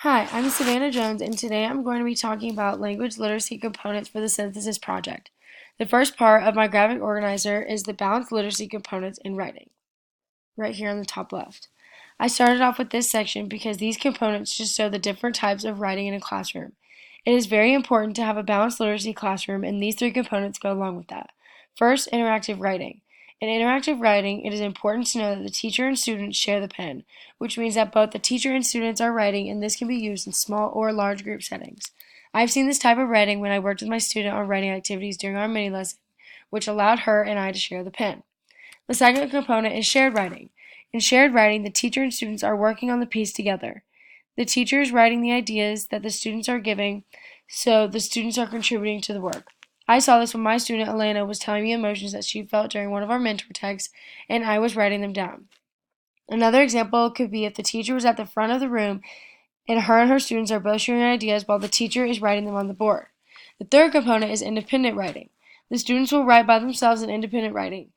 Hi, I'm Savannah Jones, and today I'm going to be talking about language literacy components for the synthesis project. The first part of my graphic organizer is the balanced literacy components in writing, right here on the top left. I started off with this section because these components just show the different types of writing in a classroom. It is very important to have a balanced literacy classroom, and these three components go along with that. First, interactive writing. In interactive writing, it is important to know that the teacher and students share the pen, which means that both the teacher and students are writing, and this can be used in small or large group settings. I've seen this type of writing when I worked with my student on writing activities during our mini lesson, which allowed her and I to share the pen. The second component is shared writing. In shared writing, the teacher and students are working on the piece together. The teacher is writing the ideas that the students are giving, so the students are contributing to the work. I saw this when my student Elena was telling me emotions that she felt during one of our mentor texts, and I was writing them down. Another example could be if the teacher was at the front of the room and her students are both sharing ideas while the teacher is writing them on the board. The third component is independent writing. The students will write by themselves in independent writing.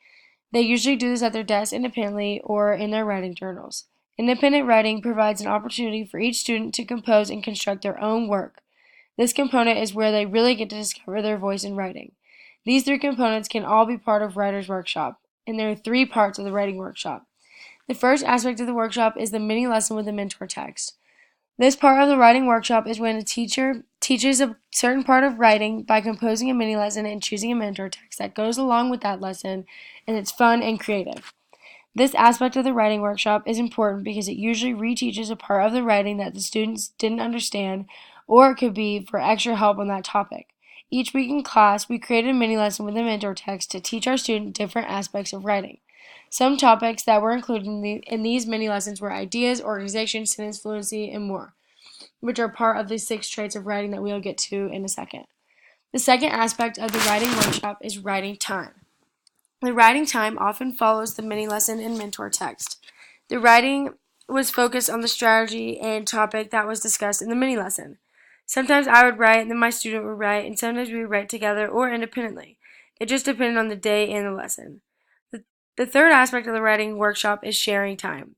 They usually do this at their desk independently or in their writing journals. Independent writing provides an opportunity for each student to compose and construct their own work. This component is where they really get to discover their voice in writing. These three components can all be part of Writer's Workshop, and there are three parts of the writing workshop. The first aspect of the workshop is the mini lesson with the mentor text. This part of the writing workshop is when a teacher teaches a certain part of writing by composing a mini lesson and choosing a mentor text that goes along with that lesson, and it's fun and creative. This aspect of the writing workshop is important because it usually reteaches a part of the writing that the students didn't understand, or it could be for extra help on that topic. Each week in class, we created a mini lesson with a mentor text to teach our students different aspects of writing. Some topics that were included in these mini lessons were ideas, organization, sentence fluency, and more, which are part of the 6 traits of writing that we'll get to in a second. The second aspect of the writing workshop is writing time. The writing time often follows the mini lesson and mentor text. The writing was focused on the strategy and topic that was discussed in the mini lesson. Sometimes I would write, and then my student would write, and sometimes we would write together or independently. It just depended on the day and the lesson. The third aspect of the writing workshop is sharing time.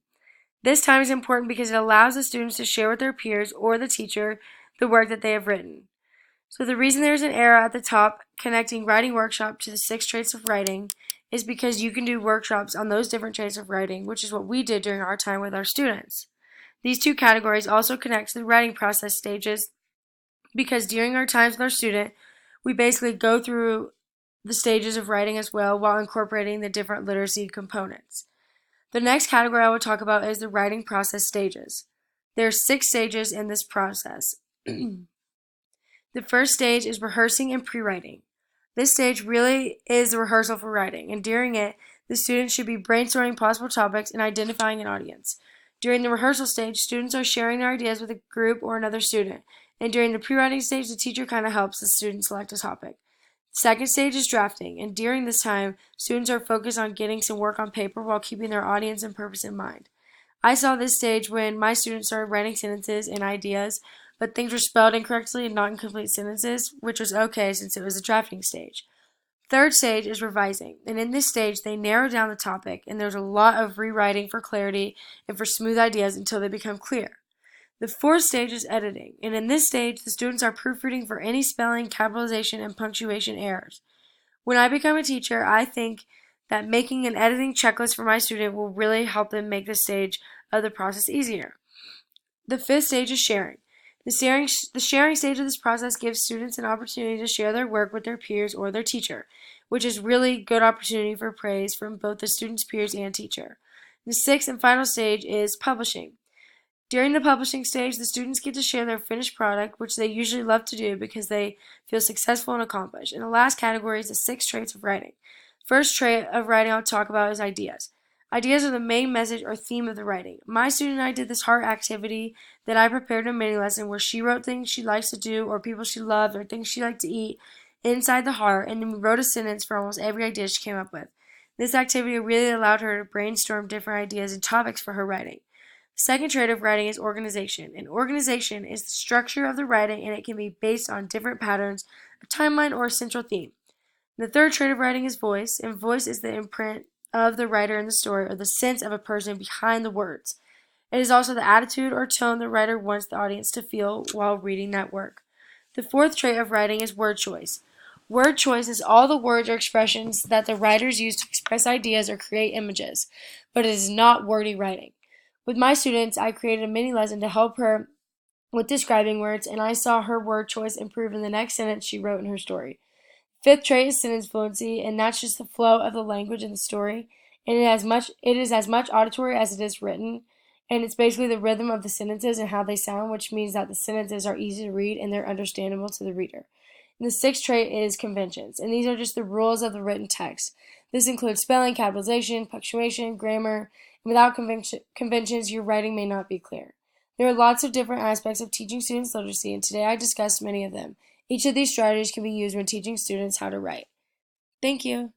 This time is important because it allows the students to share with their peers or the teacher the work that they have written. So the reason there's an arrow at the top connecting writing workshop to the 6 traits of writing is because you can do workshops on those different traits of writing, which is what we did during our time with our students. These two categories also connect to the writing process stages because during our times with our student, we basically go through the stages of writing as well while incorporating the different literacy components. The next category I will talk about is the writing process stages. There are 6 stages in this process. The first stage is rehearsing and pre-writing. This stage really is a rehearsal for writing, and during it, the students should be brainstorming possible topics and identifying an audience. During the rehearsal stage, students are sharing their ideas with a group or another student, and during the pre-writing stage, the teacher kind of helps the student select a topic. The second stage is drafting, and during this time, students are focused on getting some work on paper while keeping their audience and purpose in mind. I saw this stage when my students started writing sentences and ideas, but things were spelled incorrectly and not in complete sentences, which was okay since it was a drafting stage. Third stage is revising, and in this stage, they narrow down the topic, and there's a lot of rewriting for clarity and for smooth ideas until they become clear. The fourth stage is editing, and in this stage, the students are proofreading for any spelling, capitalization, and punctuation errors. When I become a teacher, I think that making an editing checklist for my student will really help them make this stage of the process easier. The fifth stage is sharing. The sharing stage of this process gives students an opportunity to share their work with their peers or their teacher, which is really good opportunity for praise from both the student's peers and teacher. The sixth and final stage is publishing. During the publishing stage, the students get to share their finished product, which they usually love to do because they feel successful and accomplished. And the last category is the 6 traits of writing. First trait of writing I'll talk about is ideas. Ideas are the main message or theme of the writing. My student and I did this heart activity that I prepared in a mini lesson where she wrote things she likes to do or people she loved or things she liked to eat inside the heart, and then we wrote a sentence for almost every idea she came up with. This activity really allowed her to brainstorm different ideas and topics for her writing. The second trait of writing is organization. And organization is the structure of the writing, and it can be based on different patterns, a timeline, or a central theme. The third trait of writing is voice, and voice is the imprint of the writer in the story or the sense of a person behind the words. It is also the attitude or tone the writer wants the audience to feel while reading that work. The fourth trait of writing is word choice. Word choice is all the words or expressions that the writers use to express ideas or create images, but it is not wordy writing. With my students, I created a mini lesson to help her with describing words, and I saw her word choice improve in the next sentence she wrote in her story. Fifth trait is sentence fluency, and that's just the flow of the language in the story. And it is as much auditory as it is written, and it's basically the rhythm of the sentences and how they sound, which means that the sentences are easy to read and they're understandable to the reader. And the sixth trait is conventions, and these are just the rules of the written text. This includes spelling, capitalization, punctuation, grammar, and without conventions, your writing may not be clear. There are lots of different aspects of teaching students literacy, and today I discussed many of them. Each of these strategies can be used when teaching students how to write. Thank you.